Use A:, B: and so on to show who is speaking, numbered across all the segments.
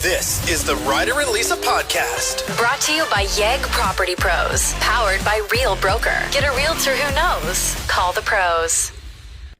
A: This is the Ryder and Lisa podcast.
B: Brought to you by Yegg Property Pros. Powered by Real Broker. Get a realtor who knows. Call the pros.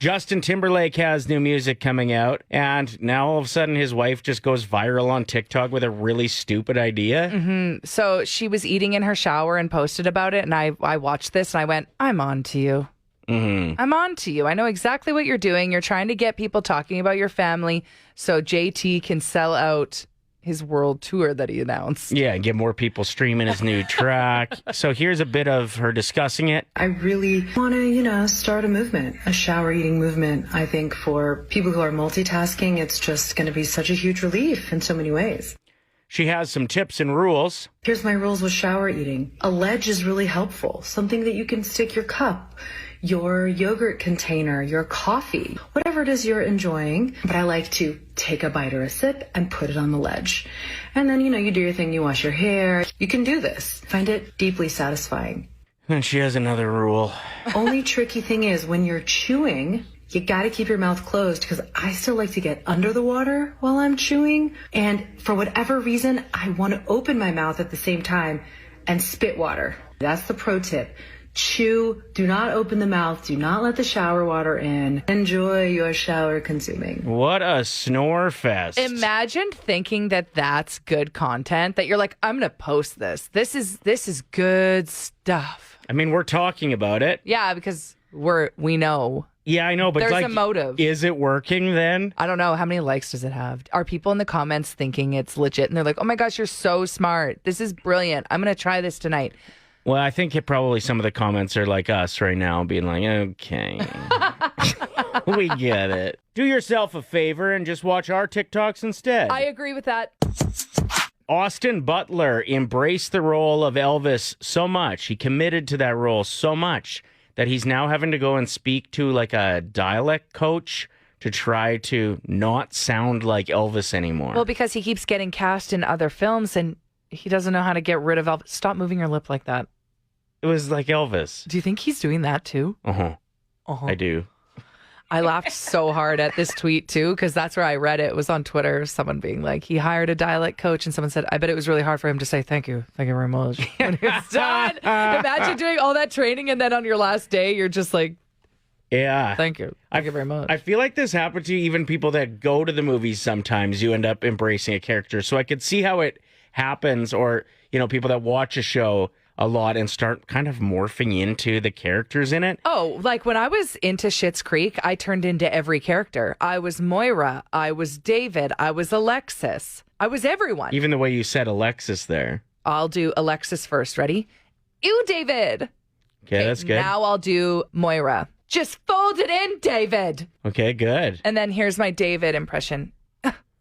C: Justin Timberlake has new music coming out, and now all of a sudden his wife just goes viral on TikTok with a really stupid idea.
D: Mm-hmm. So she was eating in her shower and posted about it, and I watched this and I went, I'm on to you.
C: Mm-hmm.
D: I'm on to you. I know exactly what you're doing. You're trying to get people talking about your family so JT can sell out his world tour that he announced.
C: Yeah, and get more people streaming his new track. So here's a bit of her discussing it.
E: I really want to, start a movement, a shower eating movement. I think for people who are multitasking, it's just going to be such a huge relief in so many ways.
C: She has some tips and rules.
E: Here's my rules with shower eating. A ledge is really helpful. Something that you can stick your cup, your yogurt container, your coffee, whatever it is you're enjoying. But I like to take a bite or a sip and put it on the ledge. And then, you do your thing, you wash your hair. You can do this. Find it deeply satisfying.
C: And she has another rule.
E: Only tricky thing is when you're chewing, you got to keep your mouth closed because I still like to get under the water while I'm chewing. And for whatever reason, I want to open my mouth at the same time and spit water. That's the pro tip. Chew, do not open the mouth, do not let the shower water in. Enjoy your shower consuming.
C: What a snore fest.
D: Imagine thinking that that's good content, that you're like, I'm going to post this. This is good stuff.
C: I mean, we're talking about it.
D: Yeah, because we know.
C: Yeah, I know, but
D: there's a motive.
C: Is it working then?
D: I don't know. How many likes does it have? Are people in the comments thinking it's legit? And they're like, oh my gosh, you're so smart. This is brilliant. I'm going to try this tonight.
C: Well, I think probably some of the comments are like us right now, being like, okay, we get it. Do yourself a favor and just watch our TikToks instead.
D: I agree with that.
C: Austin Butler embraced the role of Elvis so much. He committed to that role so much that he's now having to go and speak to like a dialect coach to try to not sound like Elvis anymore.
D: Well, because he keeps getting cast in other films and he doesn't know how to get rid of Elvis. Stop moving your lip like that.
C: It was like Elvis.
D: Do you think he's doing that too?
C: Uh-huh. I do.
D: I laughed so hard at this tweet too, because that's where I read it. It was on Twitter. Someone being like, he hired a dialect coach, and someone said, I bet it was really hard for him to say thank you very much when it's done. Imagine doing all that training and then on your last day, you're just like,
C: yeah.
D: Thank you very much.
C: I feel like this happens to even people that go to the movies sometimes. You end up embracing a character. So I could see how it happens, or, people that watch a show a lot and start kind of morphing into the characters in it.
D: Oh, like when I was into Schitt's Creek, I turned into every character. I was Moira. I was David. I was Alexis. I was everyone.
C: Even the way you said Alexis there.
D: I'll do Alexis first. Ready? Ew, David.
C: Okay, that's good.
D: Now I'll do Moira. Just fold it in, David.
C: Okay, good.
D: And then here's my David impression.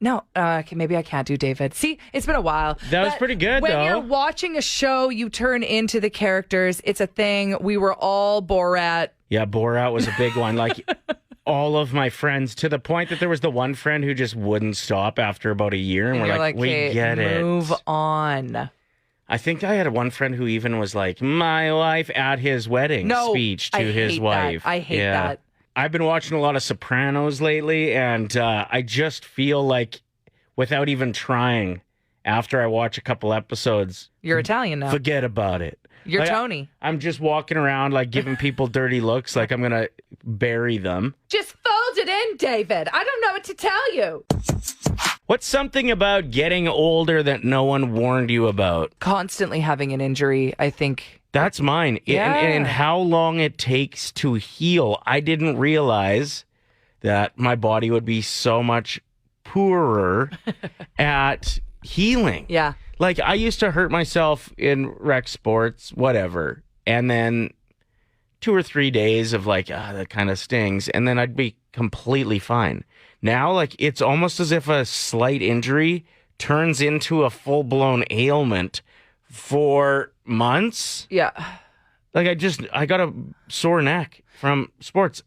D: No, okay, maybe I can't do David. See, it's been a while.
C: That was pretty good,
D: when
C: though.
D: When you're watching a show, you turn into the characters. It's a thing. We were all Borat.
C: Yeah, Borat was a big one. Like, all of my friends, to the point that there was the one friend who just wouldn't stop after about a year. And we're like, we get it.
D: Move on.
C: I think I had one friend who even was like, my wife at his wedding speech to his wife.
D: I hate that.
C: I've been watching a lot of Sopranos lately, and I just feel like, without even trying, after I watch a couple episodes...
D: You're Italian now.
C: Forget about it.
D: You're Tony.
C: I'm just walking around, like, giving people dirty looks, like I'm going to bury them.
D: Just fold it in, David. I don't know what to tell you.
C: What's something about getting older that no one warned you about?
D: Constantly having an injury, I think...
C: That's mine.
D: Yeah.
C: And how long it takes to heal. I didn't realize that my body would be so much poorer at healing.
D: Yeah.
C: Like, I used to hurt myself in rec sports, whatever. And then 2 or 3 days of like, that kind of stings. And then I'd be completely fine. Now, like, it's almost as if a slight injury turns into a full-blown ailment for months.
D: Yeah.
C: Like, I got a sore neck from sports.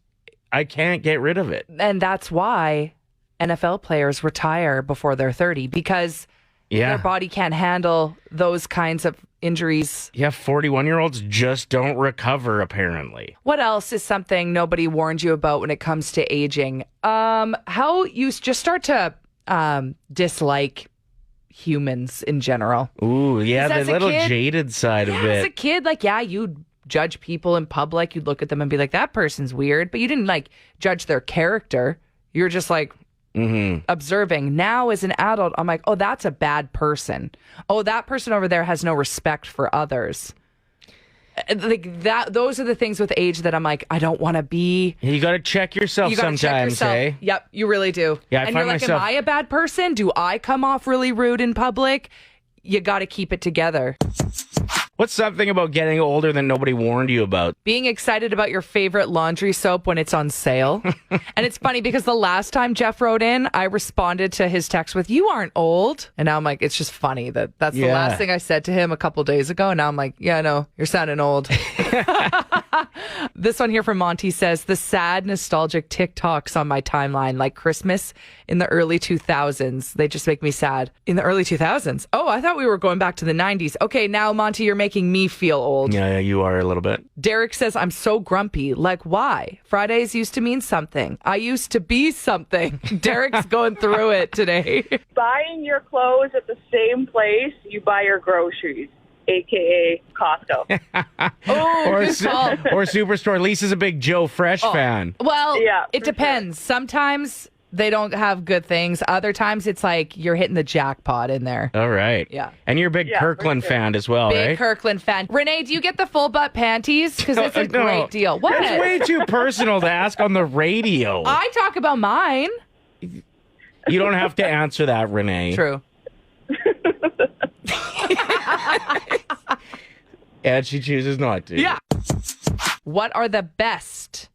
C: I can't get rid of it.
D: And that's why NFL players retire before they're 30, because their body can't handle those kinds of injuries.
C: Yeah, 41-year-olds just don't recover, apparently.
D: What else is something nobody warned you about when it comes to aging? How you just start to dislike humans in general.
C: Ooh, yeah,
D: 'Cause
C: the
D: as a
C: little
D: kid-
C: jaded side of
D: As a
C: it.
D: kid, like, yeah, you'd judge people in public. You'd look at them and be like, that person's weird. But you didn't, like, judge their character. You're just, like, observing. Now, as an adult, I'm like, oh, that's a bad person. Oh, that person over there has no respect for others. Like that, those are the things with age that I'm like, I don't want to be.
C: You got to check yourself
D: You gotta check
C: sometimes,
D: yourself.
C: hey?
D: Yep, you really do.
C: Yeah, I
D: and
C: find
D: you're like,
C: myself-
D: am I a bad person? Do I come off really rude in public? You got to keep it together.
C: What's something about getting older that nobody warned you about?
D: Being excited about your favorite laundry soap when it's on sale. And it's funny because the last time Jeff wrote in, I responded to his text with, you aren't old. And now I'm like, it's just funny that's the
C: Yeah.
D: last thing I said to him a couple days ago. And now I'm like, yeah, no, you're sounding old. This one here from Monty says, the sad, nostalgic TikToks on my timeline, like Christmas in the early 2000s. They just make me sad. In the early 2000s? Oh, I thought we were going back to the 90s. Okay, now, Monty, you're making me feel old.
C: Yeah, you are a little bit.
D: Derek says, I'm so grumpy. Like, why? Fridays used to mean something. I used to be something. Derek's going through it today.
F: Buying your clothes at the same place you buy your groceries, aka Costco.
D: Oh,
C: Or,
D: good call.
C: or Superstore. Lisa's a big Joe Fresh fan.
D: Well,
F: Yeah,
D: it
F: for
D: depends. Sometimes they don't have good things. Other times it's like you're hitting the jackpot in there.
C: All right.
D: Yeah.
C: And you're a big
F: Yeah, for
C: Kirkland
F: sure.
C: fan as well,
D: Big
C: right?
D: Kirkland fan. Renee, do you get the full butt panties? Because it's a
C: No.
D: great deal. What?
C: That's way too personal to ask on the radio.
D: I talk about mine.
C: You don't have to answer that, Renee.
D: True.
C: And she chooses not to.
D: Yeah. What are the best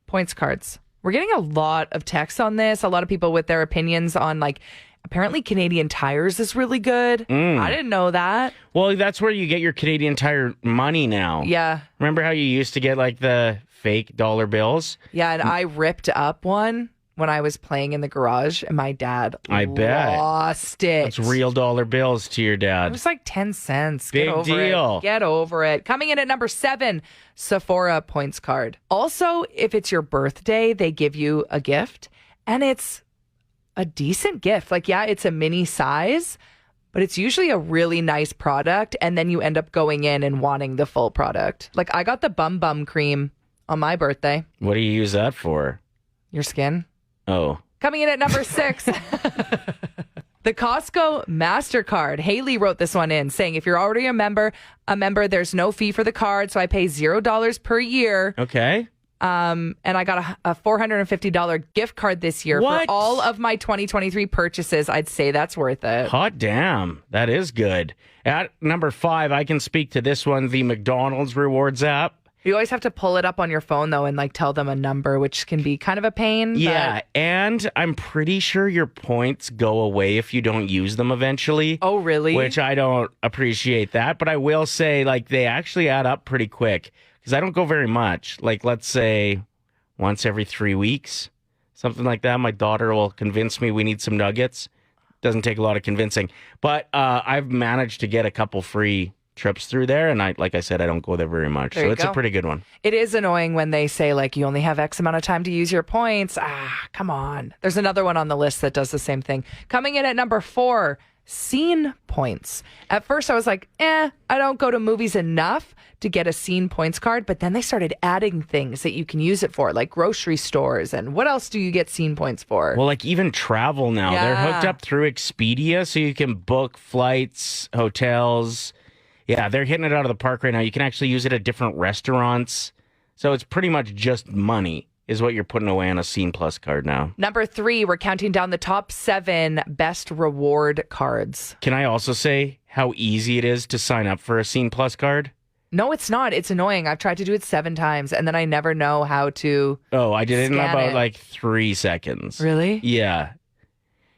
D: points cards? We're getting a lot of texts on this. A lot of people with their opinions on, like, apparently Canadian Tires is really good. I didn't know that.
C: Well, that's where you get your Canadian Tire money now.
D: Yeah.
C: Remember how you used to get like the fake dollar bills?
D: Yeah, and I ripped up one when I was playing in the garage, and my dad
C: I bet.
D: lost it.
C: It's real dollar bills to your
D: It
C: dad.
D: was like 10 cents.
C: Big
D: Get over
C: deal.
D: It. Get over it. Coming in at number 7, Sephora points card. Also, if it's your birthday, they give you a gift, and it's a decent gift. Like, yeah, it's a mini size, but it's usually a really nice product, and then you end up going in and wanting the full product. Like, I got the Bum cream on my birthday.
C: What do you use that for?
D: Your skin.
C: Oh.
D: Coming in at number 6, the Costco MasterCard. Haley wrote this one in saying, if you're already a member, there's no fee for the card. So I pay $0 per year.
C: Okay.
D: And I got a $450 gift card this year
C: What?
D: for all of my 2023 purchases. I'd say that's worth it.
C: Hot damn. That is good. At number 5, I can speak to this one, the McDonald's rewards app.
D: You always have to pull it up on your phone, though, and like tell them a number, which can be kind of a pain. but-
C: Yeah, and I'm pretty sure your points go away if you don't use them eventually.
D: Oh, really?
C: Which I don't appreciate that, but I will say, like, they actually add up pretty quick because I don't go very much. Like, let's say once every 3 weeks, something like that. My daughter will convince me we need some nuggets. Doesn't take a lot of convincing, but I've managed to get a couple free trips through there, and like I said, I don't go there very much,
D: There
C: so
D: you
C: it's
D: go.
C: a pretty good one.
D: It is annoying when they say, like, you only have X amount of time to use your points. Come on. There's another one on the list that does the same thing. Coming in at number 4, scene points. At first, I was like, I don't go to movies enough to get a scene points card. But then they started adding things that you can use it for, like grocery stores. And what else do you get scene points for?
C: Well, like even travel now, they're hooked
D: Yeah.
C: up through Expedia, so you can book flights, hotels. Yeah, they're hitting it out of the park right now. You can actually use it at different restaurants. So it's pretty much just money is what you're putting away on a Scene Plus card now.
D: Number 3, we're counting down the top 7 best reward cards.
C: Can I also say how easy it is to sign up for a Scene Plus card?
D: No, it's not. It's annoying. I've tried to do it 7 times, and then I never know how to.
C: Oh, I did it in
D: Scan
C: about
D: it.
C: like 3 seconds.
D: Really?
C: Yeah.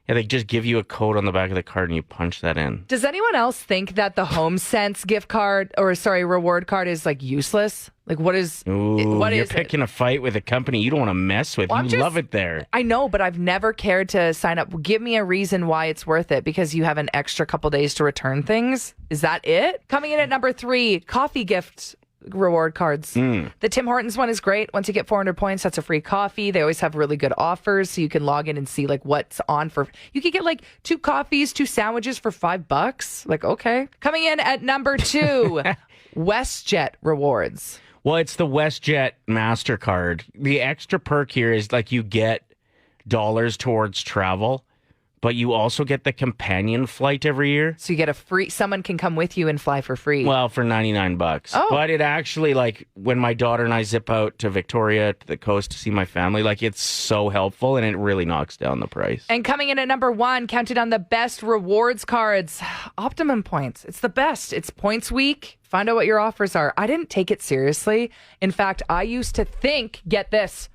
C: Yeah, they just give you a code on the back of the card and you punch that in.
D: Does anyone else think that the HomeSense gift card reward card is like useless? Like what is
C: Ooh,
D: what
C: you're
D: is
C: picking a fight with a company you don't want to mess with.
D: Well, I'm
C: You
D: just-
C: love it there.
D: I know, but I've never cared to sign up. Give me a reason why it's worth it, because you have an extra couple days to return things. Is that it? Coming in at number 3, coffee gift reward cards. The Tim Hortons one is great. Once you get 400 points, that's a free coffee. They always have really good offers, so you can log in and see like what's on for. You could get like 2 coffees, 2 sandwiches for $5. Like, okay. Coming in at number 2, WestJet rewards.
C: Well, it's the WestJet MasterCard. The extra perk here is like you get dollars towards travel, but you also get the companion flight every year.
D: So you get a free, someone can come with you and fly for free.
C: Well, for $99.
D: Oh.
C: But it actually, like, when my daughter and I zip out to Victoria, to the coast to see my family, like, it's so helpful and it really knocks down the price.
D: And coming in at number 1, counted on the best rewards cards, Optimum Points. It's the best. It's points week. Find out what your offers are. I didn't take it seriously. In fact, I used to think, get this,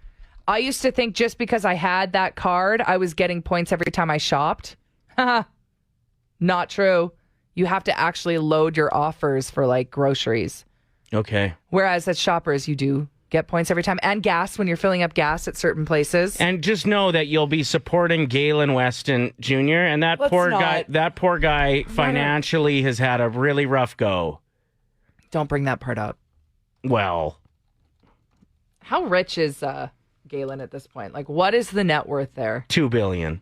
D: I used to think just because I had that card, I was getting points every time I shopped. Not true. You have to actually load your offers for like groceries.
C: Okay.
D: Whereas as shoppers, you do get points every time, and gas when you're filling up gas at certain places.
C: And just know that you'll be supporting Galen Weston Jr. and that poor guy financially has had a really rough go.
D: Don't bring that part up.
C: Well,
D: how rich is Galen at this point? Like, what is the net worth there?
C: $2 billion.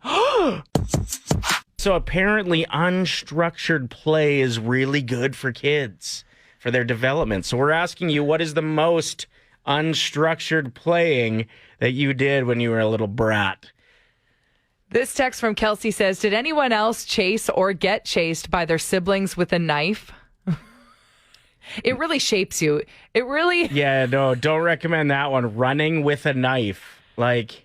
C: So apparently unstructured play is really good for kids, for their development. So we're asking you, what is the most unstructured playing that you did when you were a little brat?
D: This text from Kelsey says, did anyone else chase or get chased by their siblings with a knife? It really shapes you. It really...
C: Yeah, no, don't recommend that one. Running with a knife. Like,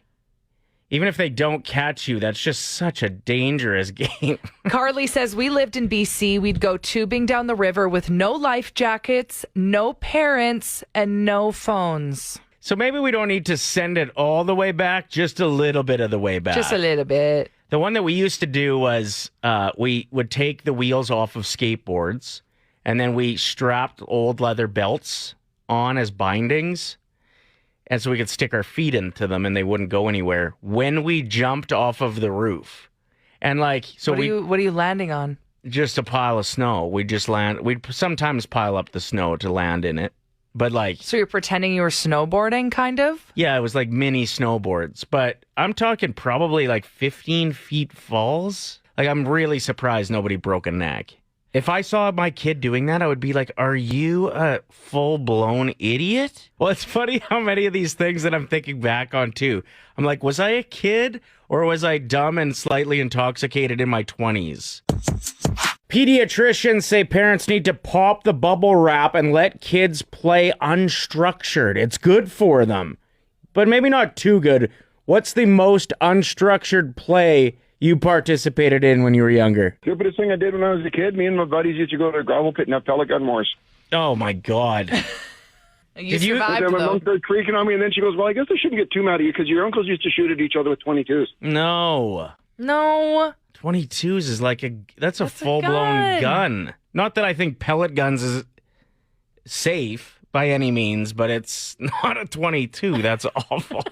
C: even if they don't catch you, that's just such a dangerous game.
D: Carly says, we lived in BC. We'd go tubing down the river with no life jackets, no parents, and no phones.
C: So maybe we don't need to send it all the way back, just a little bit of the way back.
D: Just a little bit.
C: The one that we used to do was we would take the wheels off of skateboards, and then we strapped old leather belts on as bindings, and so we could stick our feet into them and they wouldn't go anywhere when we jumped off of the roof. And like, so
D: what are you landing on?
C: Just a pile of snow. We'd sometimes pile up the snow to land in it. But like,
D: so you're pretending you were snowboarding, kind of?
C: Yeah, it was like mini snowboards. But I'm talking probably like 15 feet falls. Like, I'm really surprised nobody broke a neck. If I saw my kid doing that, I would be like, are you a full-blown idiot? Well, it's funny how many of these things that I'm thinking back on, too. I'm like, was I a kid or was I dumb and slightly intoxicated in my 20s? Pediatricians say parents need to pop the bubble wrap and let kids play unstructured. It's good for them, but maybe not too good. What's the most unstructured play you participated in when you were younger?
G: Stupidest thing I did when I was a kid, me and my buddies used to go to a gravel pit and have pellet gun wars.
C: Oh, my God.
D: You survived,
G: then my
D: though.
G: mom started creaking on me, and then she goes, well, I guess I shouldn't get too mad at you because your uncles used to shoot at each other with 22s.
C: No. 22s is like that's a full-blown gun. Not that I think pellet guns is safe by any means, but it's not a 22. That's awful.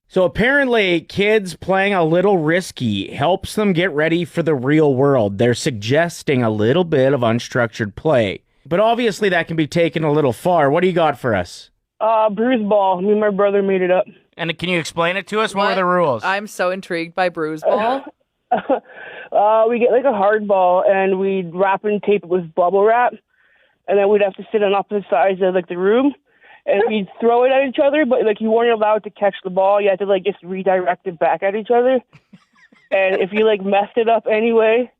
C: So apparently, kids playing a little risky helps them get ready for the real world. They're suggesting a little bit of unstructured play. But obviously, that can be taken a little far. What do you got for us?
F: Bruise ball. Me and my brother made it up.
C: And can you explain it to us? What are the rules?
D: I'm so intrigued by bruise ball.
F: We get like a hard ball, and we'd wrap and tape it with bubble wrap. And then we'd have to sit on opposite sides of like the room. And we'd throw it at each other, but like you weren't allowed to catch the ball. You had to like just redirect it back at each other. And if you like messed it up anyway,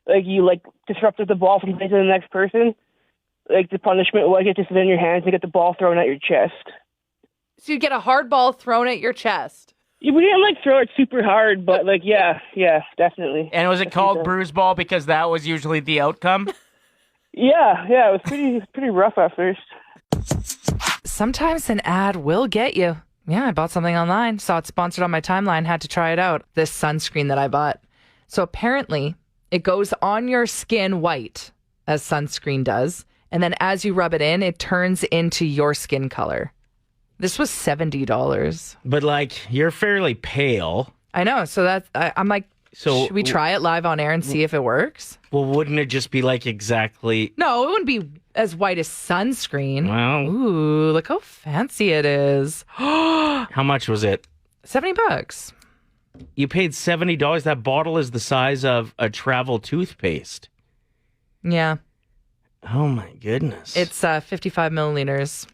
F: like you like disrupted the ball from hitting the next person, like the punishment was you had to sit in your hands and get the ball thrown at your chest.
D: So you'd get a hard ball thrown at your chest.
F: We didn't like throw it super hard, but like yeah, definitely.
C: And was it called bruise ball because that was usually the outcome?
F: Yeah, it was pretty rough at first.
D: Sometimes an ad will get you. Yeah, I bought something online, saw it sponsored on my timeline, had to try it out. This sunscreen that I bought. So apparently, it goes on your skin white, as sunscreen does, and then as you rub it in, it turns into your skin color. This was $70.
C: But like, you're fairly pale.
D: I know, so I'm like...
C: So
D: Should we try it live on air and see if it works?
C: Well, wouldn't it just be like exactly?
D: No, it wouldn't be as white as sunscreen.
C: Well,
D: Ooh, look how fancy it is.
C: how much was it?
D: $70.
C: You paid $70. That bottle is the size of a travel toothpaste.
D: Yeah.
C: Oh my goodness.
D: It's 55 milliliters.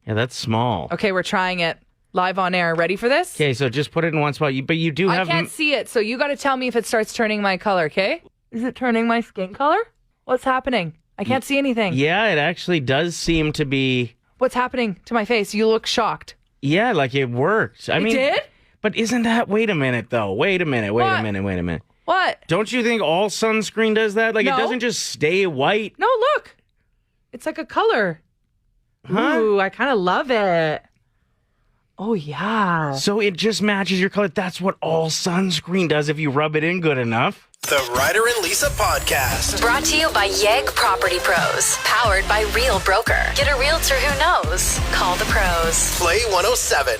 C: Yeah, that's small.
D: Okay, we're trying it live on air. Ready for this?
C: Okay, so just put it in one spot. But you do have.
D: I can't see it, so you got to tell me if it starts turning my color, okay? Is it turning my skin color? What's happening? I can't see anything.
C: Yeah, it actually does seem to be.
D: What's happening to my face? You look shocked.
C: Yeah, like it worked. I mean,
D: did?
C: But isn't that? Wait a minute, though. Wait a minute.
D: What?
C: Don't you think all sunscreen does that? Like
D: No.
C: it doesn't just stay white.
D: No, look. It's like a color.
C: Huh?
D: Ooh, I kind of love it. Oh, yeah.
C: So it just matches your color. That's what all sunscreen does if you rub it in good enough.
A: The Ryder and Lisa Podcast.
B: Brought to you by Yegg Property Pros. Powered by Real Broker. Get a realtor who knows. Call the pros.
A: Play 107.